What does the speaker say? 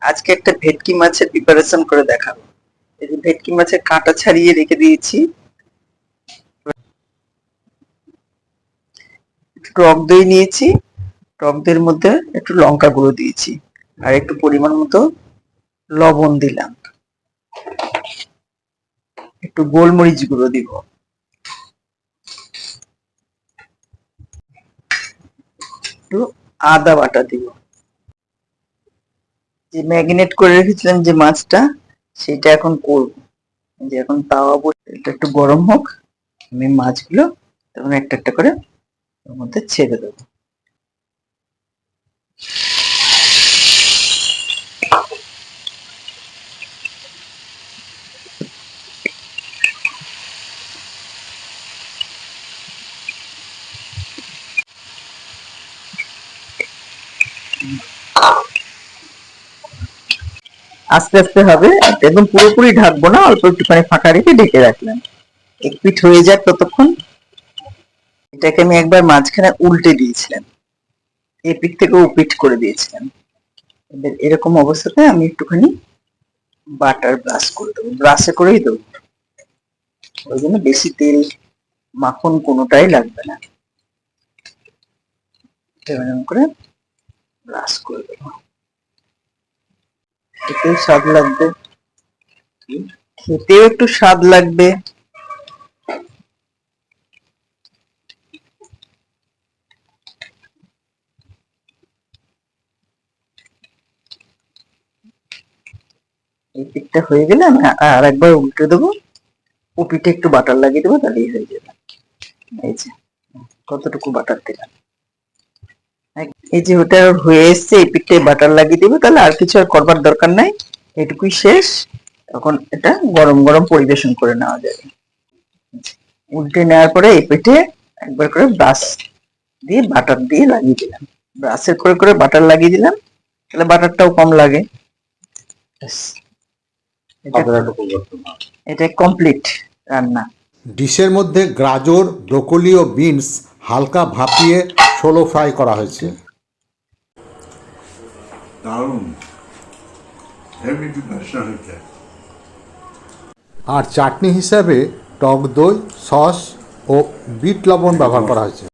আজকে একটা ভেটকি মাছের প্রিপারেশন করে দেখাবো। এই যে ভেটকি মাছের কাঁটা ছাড়িয়ে রেখে দিয়েছি। একটু টক দই নিয়েছি, টক দইয়ের মধ্যে একটু লঙ্কা গুঁড়ো দিয়েছি আর একটু পরিমাণ মতো লবণ দিলাম, একটু গোলমরিচ গুঁড়ো দিব, একটু আদা বাটা দিব। যে ম্যারিনেট করে রেখেছিলাম যে মাছটা, সেটা এখন করব। যে এখন তাওয়া বসে, এটা একটু গরম হোক, আমি মাছগুলো তখন একটা একটা করে ওর মধ্যে ছেড়ে দেবো। আস্তে আস্তে হবে, একদম পুরোপুরি ঢাকবো না, অল্প একটুখানি ফাঁকা রেখে ঢেকে রাখলাম। এক পিঠ হয়ে যাক ততক্ষণ। এটাকে আমি একবার মাঝখানে উল্টে দিয়েছিলাম, এই পিঠ থেকে ও পিঠ করে দিয়েছিলাম। এবার এরকম অবস্থাতে আমি একটুখানি বাটার ব্রাশ করে দেবো, ব্রাশে করেই দেবো, ওই জন্য বেশি তেল মাখন কোনোটাই লাগবে না। এরকম করে ব্রাশ করে দেবো, এতেও স্বাদ লাগবে, খেতেও একটু স্বাদ লাগবে। এই পিঠটা হয়ে গেলে আমি আর একবার উল্টে দেবো, ও পিঠে একটু বাটার লাগিয়ে দেবো, তাহলেই হয়ে যাবে। এই যে কতটুকু বাটার দিলাম, এই যে ওটা হয়ে এসছে, এই পিঠটায় বাটার লাগিয়ে দেবো, তাহলে আর কিছু আর করবার দরকার নাই, এটুকুই শেষ। তখন এটা গরম গরম পরিবেশন করে নেওয়া যাবে। উল্টে নেওয়ার পরে এই পিঠে একবার করে ব্রাশ দিয়ে বাটার দিয়ে লাগিয়ে দিলাম, ব্রাশের করে করে বাটার লাগিয়ে দিলাম, তাহলে বাটারটাও কম লাগে। এটা কমপ্লিট রান্না। ডিশের মধ্যে গাজর, ব্রোকলি ও বিনস হালকা ভাপিয়ে শোলো ফ্রাই করা হয়েছে। দারুণ, হেভি প্রিপারেশন হচ্ছে। আর চাটনি হিসাবে টক দই, সস ও বিট লবণ ব্যবহার করা হয়েছে।